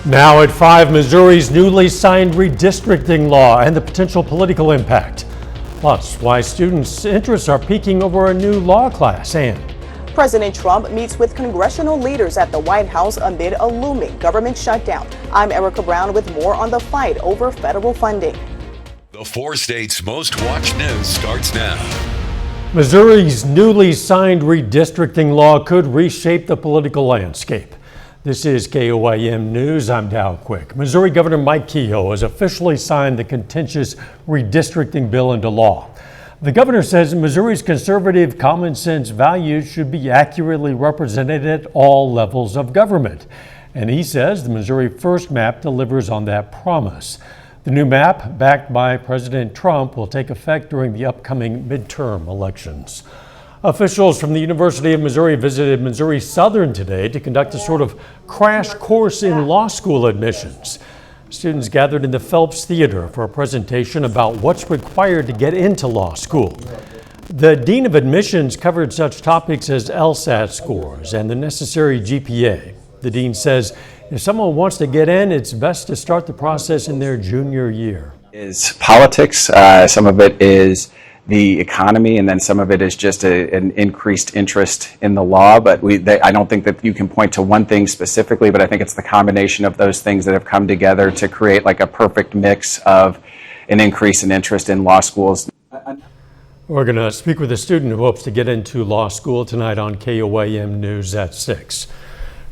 Now at 5, Missouri's newly signed redistricting law and the potential political impact. Plus, why students' interests are peaking over a new law class. And President Trump meets with congressional leaders at the White House amid a looming government shutdown. I'm Erica Brown with more on the fight over federal funding. The 4 states' most watched news starts now. Missouri's newly signed redistricting law could reshape the political landscape. This is KOIM News. I'm Dow Quick. Missouri Governor Mike Kehoe has officially signed the contentious redistricting bill into law. The governor says Missouri's conservative common sense values should be accurately represented at all levels of government. And he says the Missouri First map delivers on that promise. The new map, backed by President Trump, will take effect during the upcoming midterm elections. Officials from the University of Missouri visited Missouri Southern today to conduct a sort of crash course in law school admissions. Students gathered in the Phelps Theater for a presentation about what's required to get into law school. The Dean of Admissions covered such topics as LSAT scores and the necessary GPA. The dean says if someone wants to get in, it's best to start the process in their junior year. Is politics, some of it is the economy, and then some of it is just an increased interest in the law. But I don't think that you can point to one thing specifically, but I think it's the combination of those things that have come together to create like a perfect mix of an increase in interest in law schools. We're going to speak with a student who hopes to get into law school tonight on KOIM News at 6.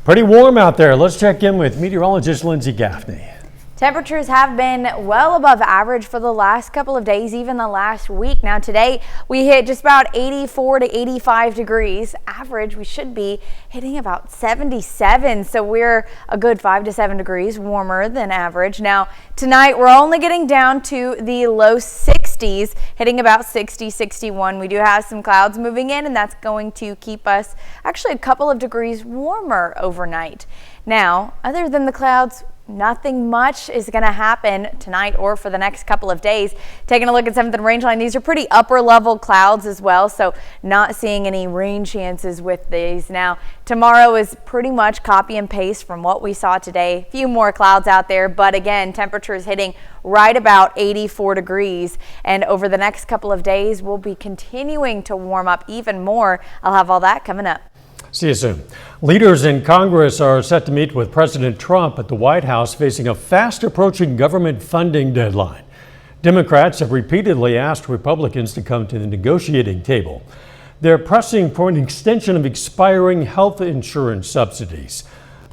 Pretty warm out there. Let's check in with meteorologist Lindsay Gaffney. Temperatures have been well above average for the last couple of days, even the last week. Now today we hit just about 84 to 85 degrees. Average, we should be hitting about 77. So we're a good 5 to 7 degrees warmer than average. Now tonight we're only getting down to the low 60s, hitting about 60, 61. We do have some clouds moving in, and that's going to keep us actually a couple of degrees warmer overnight. Now, other than the clouds, nothing much is going to happen tonight or for the next couple of days. Taking a look at 7th and Rangeline, these are pretty upper level clouds as well, so not seeing any rain chances with these. Now, tomorrow is pretty much copy and paste from what we saw today. A few more clouds out there, but again, temperatures hitting right about 84 degrees. And over the next couple of days, we'll be continuing to warm up even more. I'll have all that coming up. See you soon. Leaders in Congress are set to meet with President Trump at the White House, facing a fast approaching government funding deadline. Democrats have repeatedly asked Republicans to come to the negotiating table. They're pressing for an extension of expiring health insurance subsidies.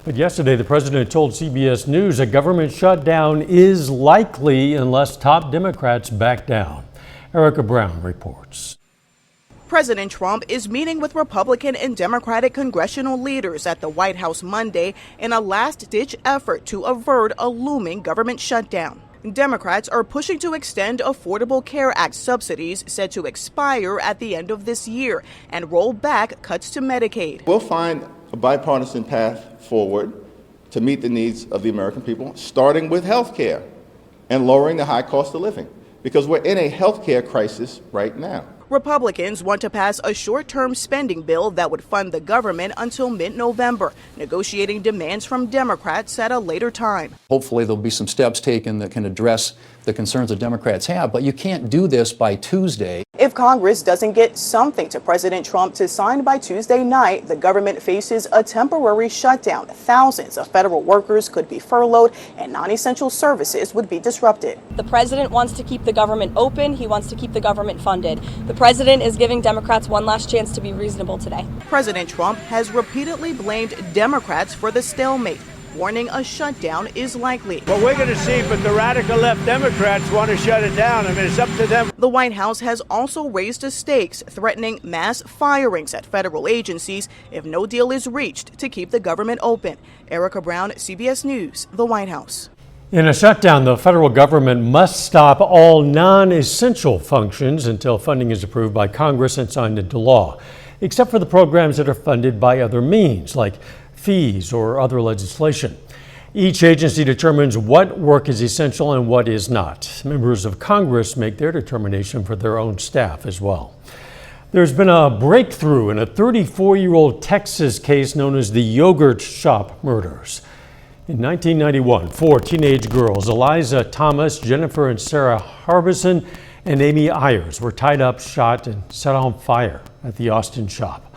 But yesterday, the president told CBS News a government shutdown is likely unless top Democrats back down. Erica Brown reports. President Trump is meeting with Republican and Democratic congressional leaders at the White House Monday in a last-ditch effort to avert a looming government shutdown. Democrats are pushing to extend Affordable Care Act subsidies set to expire at the end of this year and roll back cuts to Medicaid. We'll find a bipartisan path forward to meet the needs of the American people, starting with health care and lowering the high cost of living, because we're in a health care crisis right now. Republicans want to pass a short-term spending bill that would fund the government until mid-November, negotiating demands from Democrats at a later time. Hopefully there'll be some steps taken that can address the concerns that Democrats have, but you can't do this by Tuesday. If Congress doesn't get something to President Trump to sign by Tuesday night, the government faces a temporary shutdown. Thousands of federal workers could be furloughed and non-essential services would be disrupted. The president wants to keep the government open. He wants to keep the government funded. The president is giving Democrats one last chance to be reasonable today. President Trump has repeatedly blamed Democrats for the stalemate, warning a shutdown is likely. Well, we're going to see, but the radical left Democrats want to shut it down. I mean, it's up to them. The White House has also raised the stakes, threatening mass firings at federal agencies if no deal is reached to keep the government open. Erica Brown, CBS News, the White House. In a shutdown, the federal government must stop all non-essential functions until funding is approved by Congress and signed into law, except for the programs that are funded by other means, like fees or other legislation. Each agency determines what work is essential and what is not. Members of Congress make their determination for their own staff as well. There's been a breakthrough in a 34-year-old Texas case known as the Yogurt Shop murders. In 1991, 4 teenage girls, Eliza Thomas, Jennifer and Sarah Harbison, and Amy Ayers, were tied up, shot, and set on fire at the Austin shop.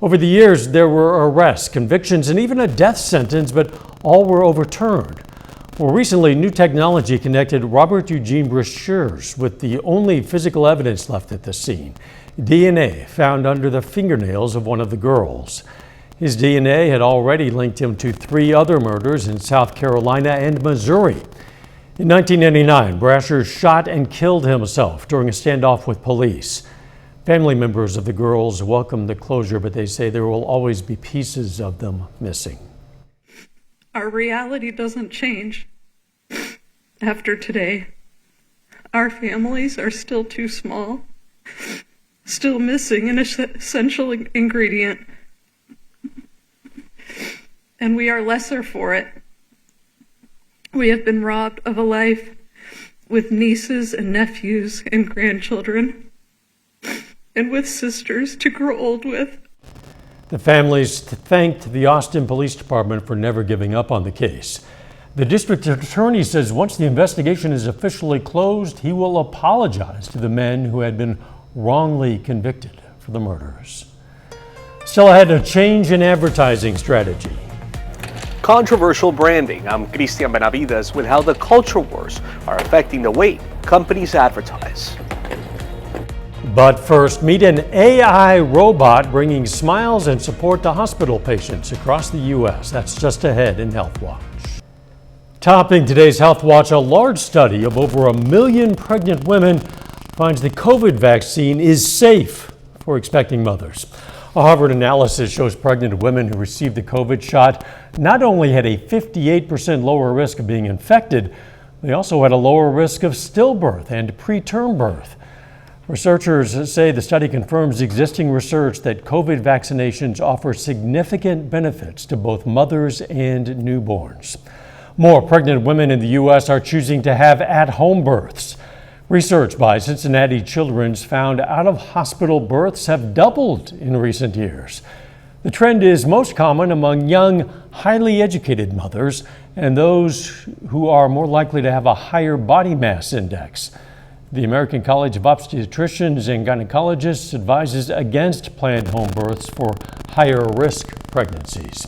Over the years, there were arrests, convictions, and even a death sentence, but all were overturned. More recently, new technology connected Robert Eugene Brashears with the only physical evidence left at the scene: DNA found under the fingernails of one of the girls. His DNA had already linked him to 3 other murders in South Carolina and Missouri. In 1999, Brashears shot and killed himself during a standoff with police. Family members of the girls welcomed the closure, but they say there will always be pieces of them missing. Our reality doesn't change after today. Our families are still too small, still missing an essential ingredient, and we are lesser for it. We have been robbed of a life with nieces and nephews and grandchildren, and with sisters to grow old with. The families thanked the Austin Police Department for never giving up on the case. The district attorney says once the investigation is officially closed, he will apologize to the men who had been wrongly convicted for the murders. Still ahead, a change in advertising strategy. Controversial branding. I'm Cristian Benavides with how the culture wars are affecting the way companies advertise. But first, meet an AI robot bringing smiles and support to hospital patients across the U.S. That's just ahead in Health Watch. Topping today's Health Watch, a large study of over 1 million pregnant women finds the COVID vaccine is safe for expecting mothers. A Harvard analysis shows pregnant women who received the COVID shot not only had a 58% lower risk of being infected, they also had a lower risk of stillbirth and preterm birth. Researchers say the study confirms existing research that COVID vaccinations offer significant benefits to both mothers and newborns. More pregnant women in the U.S. are choosing to have at-home births. Research by Cincinnati Children's found out-of-hospital births have doubled in recent years. The trend is most common among young, highly educated mothers and those who are more likely to have a higher body mass index. The American College of Obstetricians and Gynecologists advises against planned home births for higher risk pregnancies.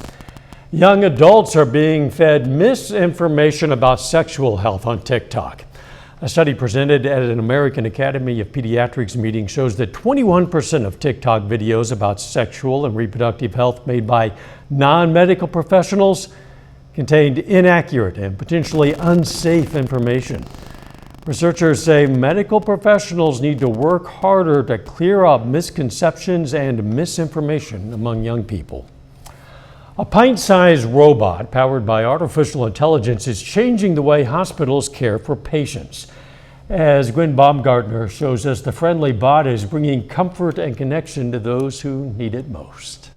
Young adults are being fed misinformation about sexual health on TikTok. A study presented at an American Academy of Pediatrics meeting shows that 21% of TikTok videos about sexual and reproductive health made by non-medical professionals contained inaccurate and potentially unsafe information. Researchers say medical professionals need to work harder to clear up misconceptions and misinformation among young people. A pint-sized robot powered by artificial intelligence is changing the way hospitals care for patients. As Gwen Baumgartner shows us, the friendly bot is bringing comfort and connection to those who need it most.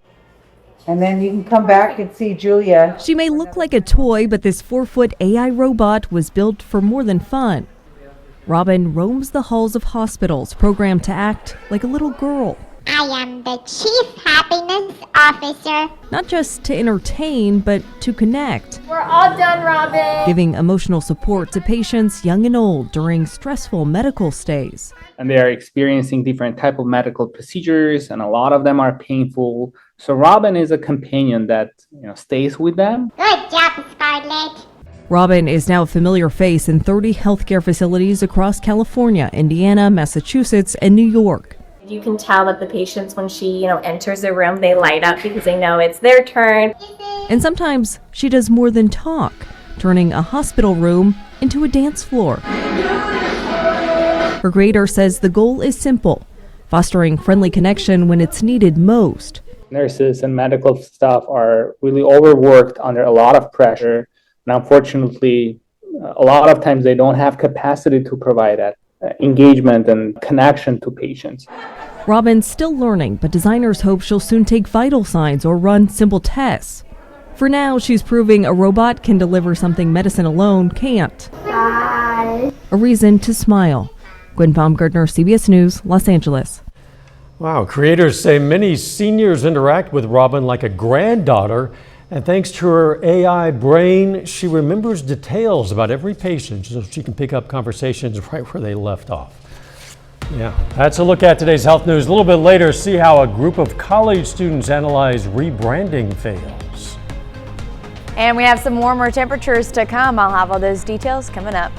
And then you can come back and see Julia. She may look like a toy, but this 4-foot AI robot was built for more than fun. Robin roams the halls of hospitals, programmed to act like a little girl. I am the Chief Happiness Officer. Not just to entertain, but to connect. We're all done, Robin. Giving emotional support to patients young and old during stressful medical stays. And they are experiencing different type of medical procedures, and a lot of them are painful. So Robin is a companion that stays with them. Good job, Scarlett. Robin is now a familiar face in 30 healthcare facilities across California, Indiana, Massachusetts, and New York. You can tell that the patients, when she, enters the room, they light up because they know it's their turn. And sometimes she does more than talk, turning a hospital room into a dance floor. Her creator says the goal is simple: fostering friendly connection when it's needed most. Nurses and medical staff are really overworked under a lot of pressure. And unfortunately, a lot of times they don't have capacity to provide that engagement and connection to patients. Robin's still learning, but designers hope she'll soon take vital signs or run simple tests. For now, she's proving a robot can deliver something medicine alone can't. Bye. A reason to smile. Gwen Baumgartner, CBS News, Los Angeles. Wow, creators say many seniors interact with Robin like a granddaughter And thanks to her AI brain, she remembers details about every patient so she can pick up conversations right where they left off. Yeah, that's a look at today's health news. A little bit later, see how a group of college students analyze rebranding fails. And we have some warmer temperatures to come. I'll have all those details coming up.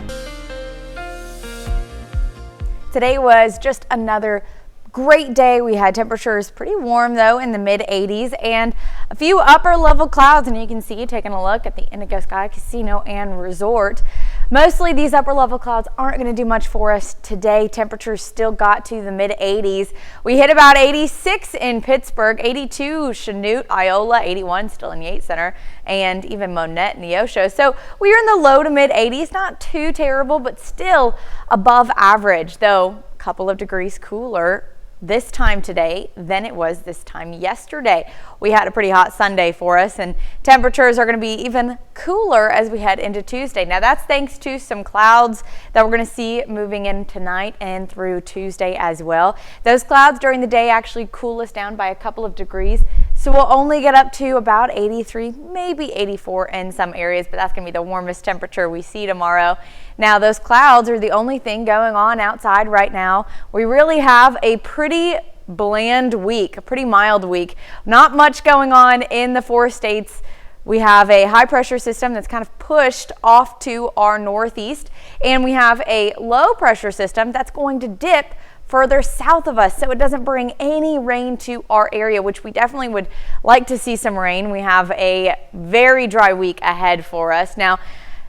Today was just another great day. We had temperatures pretty warm though in the mid 80s and a few upper level clouds, and you can see taking a look at the Indigo Sky Casino and Resort. Mostly these upper level clouds aren't going to do much for us today. Temperatures still got to the mid 80s. We hit about 86 in Pittsburgh, 82 Chanute, Iola, 81 still in the Yates Center, and even Monette, Neosho. So we are in the low to mid 80s, not too terrible, but still above average, though a couple of degrees cooler this time today than it was this time yesterday. We had a pretty hot Sunday for us, and temperatures are going to be even cooler as we head into Tuesday. Now that's thanks to some clouds that we're going to see moving in tonight and through Tuesday as well. Those clouds during the day actually cool us down by a couple of degrees, so we'll only get up to about 83, maybe 84 in some areas, but that's going to be the warmest temperature we see tomorrow. Now those clouds are the only thing going on outside right now. We really have a pretty bland week, a pretty mild week. Not much going on in the 4 states. We have a high pressure system that's kind of pushed off to our northeast, and we have a low pressure system that's going to dip further south of us, so it doesn't bring any rain to our area, which we definitely would like to see some rain. We have a very dry week ahead for us. Now,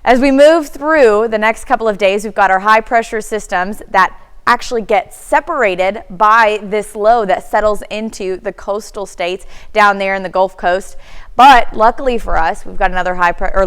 as we move through the next couple of days, we've got our high pressure systems that actually get separated by this low that settles into the coastal states down there in the Gulf Coast. But luckily for us, we've got another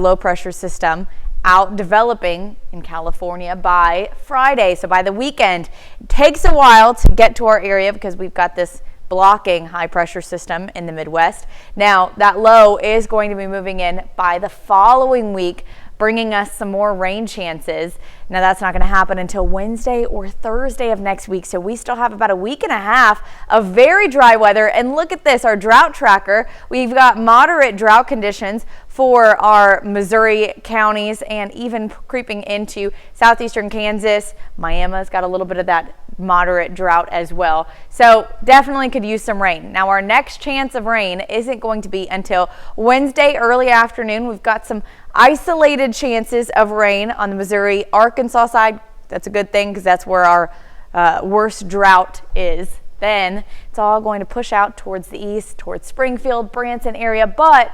low pressure system out developing in California by Friday. So by the weekend, it takes a while to get to our area because we've got this blocking high pressure system in the Midwest. Now that low is going to be moving in by the following week, bringing us some more rain chances. Now that's not going to happen until Wednesday or Thursday of next week. So we still have about a week and a half of very dry weather. And look at this, our drought tracker. We've got moderate drought conditions for our Missouri counties and even creeping into southeastern Kansas. Miami's got a little bit of that moderate drought as well. So definitely could use some rain. Now our next chance of rain isn't going to be until Wednesday early afternoon. We've got some isolated chances of rain on the Missouri, Arkansas side. That's a good thing because that's where our worst drought is. Then it's all going to push out towards the east, towards Springfield, Branson area, but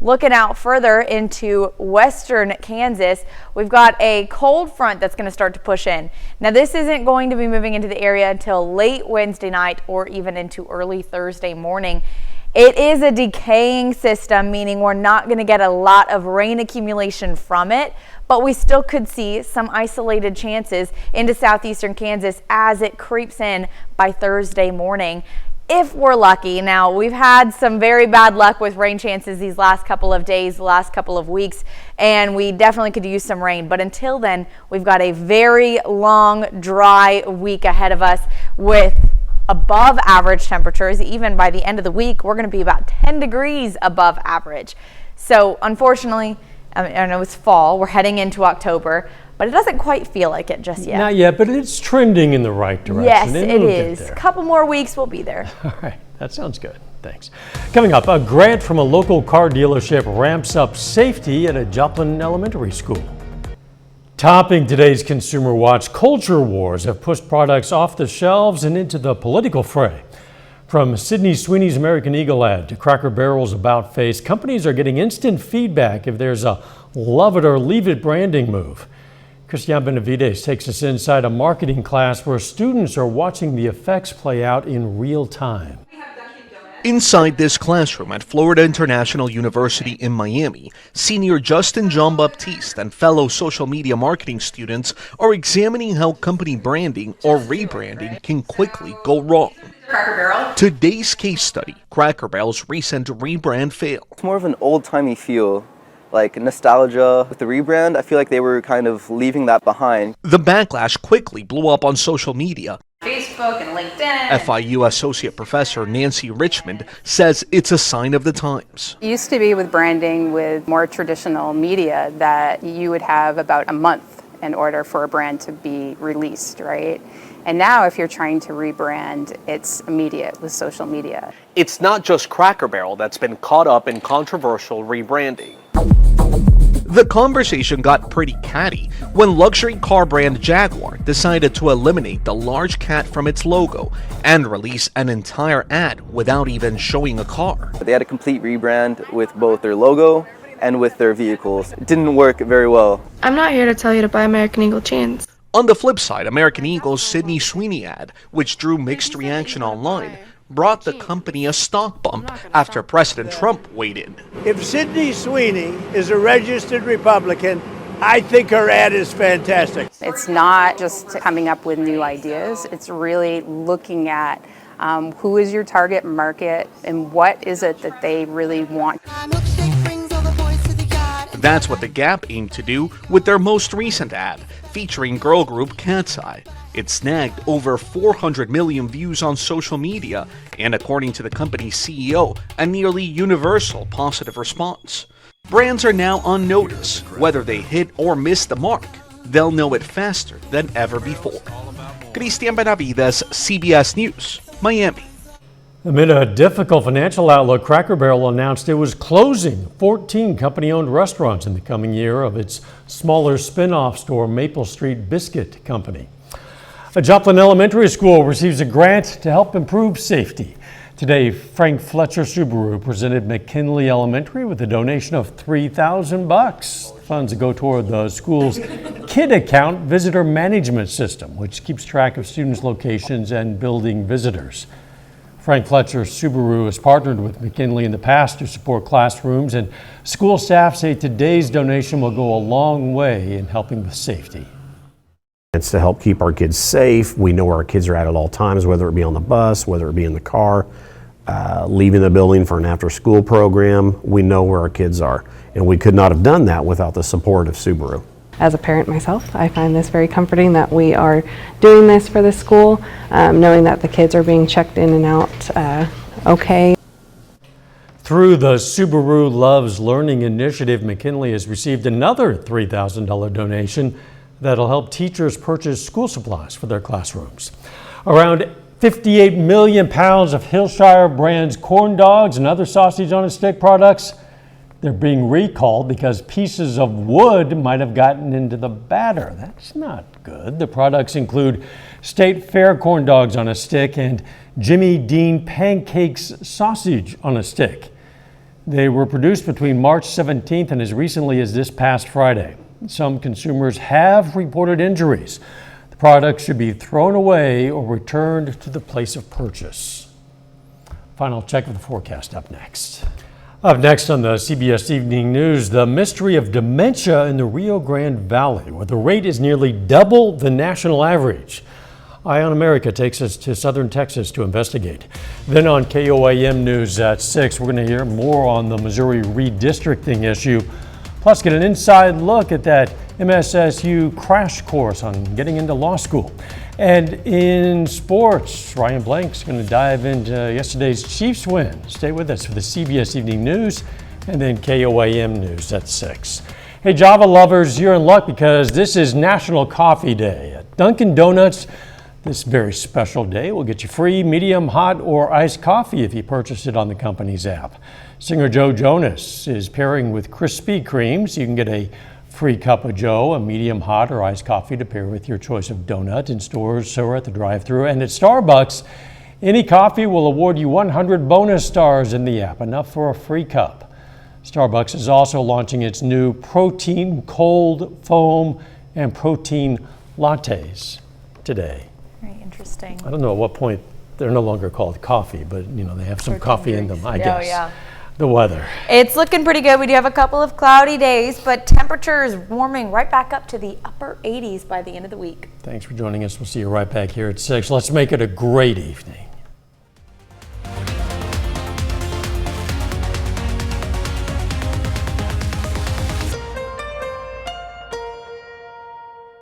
looking out further into western Kansas, we've got a cold front that's going to start to push in. Now this isn't going to be moving into the area until late Wednesday night or even into early Thursday morning. It is a decaying system, meaning we're not going to get a lot of rain accumulation from it, but we still could see some isolated chances into southeastern Kansas as it creeps in by Thursday morning, if we're lucky. Now, we've had some very bad luck with rain chances these last couple of days, the last couple of weeks, and we definitely could use some rain. But until then, we've got a very long, dry week ahead of us with above average temperatures. Even by the end of the week, we're going to be about 10 degrees above average. So unfortunately, I know it's fall, we're heading into October, but it doesn't quite feel like it just yet. Not yet, but it's trending in the right direction. Yes, it is. A couple more weeks, we'll be there. All right, that sounds good. Thanks. Coming up, a grant from a local car dealership ramps up safety at a Joplin elementary school. Topping today's Consumer Watch, culture wars have pushed products off the shelves and into the political fray. From Sydney Sweeney's American Eagle ad to Cracker Barrel's About Face, companies are getting instant feedback if there's a love it or leave it branding move. Christian Benavides takes us inside a marketing class where students are watching the effects play out in real time. Inside this classroom at Florida International University in Miami, senior Justin Jean-Baptiste and fellow social media marketing students are examining how company branding or rebranding can quickly go wrong. Cracker Barrel. Today's case study, Cracker Barrel's recent rebrand fail. It's more of an old-timey feel, like nostalgia. With the rebrand, I feel like they were kind of leaving that behind. The backlash quickly blew up on social media. Facebook Facebook and LinkedIn. FIU Associate Professor Nancy Richmond says it's a sign of the times. It used to be with branding with more traditional media that you would have about a month in order for a brand to be released, right? And now if you're trying to rebrand, it's immediate with social media. It's not just Cracker Barrel that's been caught up in controversial rebranding. The conversation got pretty catty when luxury car brand Jaguar decided to eliminate the large cat from its logo and release an entire ad without even showing a car. They had a complete rebrand with both their logo and with their vehicles. It didn't work very well. I'm not here to tell you to buy American Eagle chains. On the flip side, American Eagle's Sydney Sweeney ad, which drew mixed reaction online, brought the company a stock bump after President Trump weighed in. If Sydney Sweeney is a registered Republican, I think her ad is fantastic. It's not just coming up with new ideas, it's really looking at who is your target market and what is it that they really want. That's what The Gap aimed to do with their most recent ad, featuring girl group Cat's Eye. It snagged over 400 million views on social media, and according to the company's CEO, a nearly universal positive response. Brands are now on notice. Whether they hit or miss the mark, they'll know it faster than ever before. Cristian Benavides, CBS News, Miami. Amid a difficult financial outlook, Cracker Barrel announced it was closing 14 company-owned restaurants in the coming year of its smaller spin-off store, Maple Street Biscuit Company. A Joplin Elementary School receives a grant to help improve safety. Today, Frank Fletcher Subaru presented McKinley Elementary with a donation of $3,000. Funds go toward the school's Kid Account visitor management system, which keeps track of students' locations and building visitors. Frank Fletcher Subaru has partnered with McKinley in the past to support classrooms, and school staff say today's donation will go a long way in helping with safety. It's to help keep our kids safe. We know where our kids are at all times, whether it be on the bus, whether it be in the car, leaving the building for an after-school program. We know where our kids are, and we could not have done that without the support of Subaru. As a parent myself, I find this very comforting that we are doing this for the school, knowing that the kids are being checked in and out okay. Through the Subaru Loves Learning initiative, McKinley has received another $3,000 donation that'll help teachers purchase school supplies for their classrooms. Around 58 million pounds of Hillshire Brands corn dogs and other sausage on a stick products, they're being recalled because pieces of wood might have gotten into the batter. That's not good. The products include State Fair corn dogs on a stick and Jimmy Dean pancakes sausage on a stick. They were produced between March 17th and as recently as this past Friday. Some consumers have reported injuries. The products should be thrown away or returned to the place of purchase. Final check of the forecast up next. Up next on the CBS Evening News, the mystery of dementia in the Rio Grande Valley, where the rate is nearly double the national average. Eye on America takes us to southern Texas to investigate. Then on KOAM News at 6, we're going to hear more on the Missouri redistricting issue, plus get an inside look at that MSSU crash course on getting into law school. And in sports, Ryan Blank's going to dive into yesterday's Chiefs win. Stay with us for the CBS Evening News and then KOAM News at 6. Hey, Java lovers, you're in luck because this is National Coffee Day. At Dunkin' Donuts, this very special day will get you free medium, hot, or iced coffee if you purchase it on the company's app. Singer Joe Jonas is pairing with Krispy Kreme, so you can get a free cup of Joe, a medium, hot, or iced coffee to pair with your choice of donut in stores or at the drive-thru. And at Starbucks, any coffee will award you 100 bonus stars in the app, enough for a free cup. Starbucks is also launching its new protein cold foam and protein lattes today. Very interesting. I don't know at what point they're no longer called coffee, but you know they have some coffee in them, I guess. Yeah. The weather. It's looking pretty good. We do have a couple of cloudy days, but temperatures warming right back up to the upper 80s by the end of the week. Thanks for joining us. We'll see you right back here at 6. Let's make it a great evening.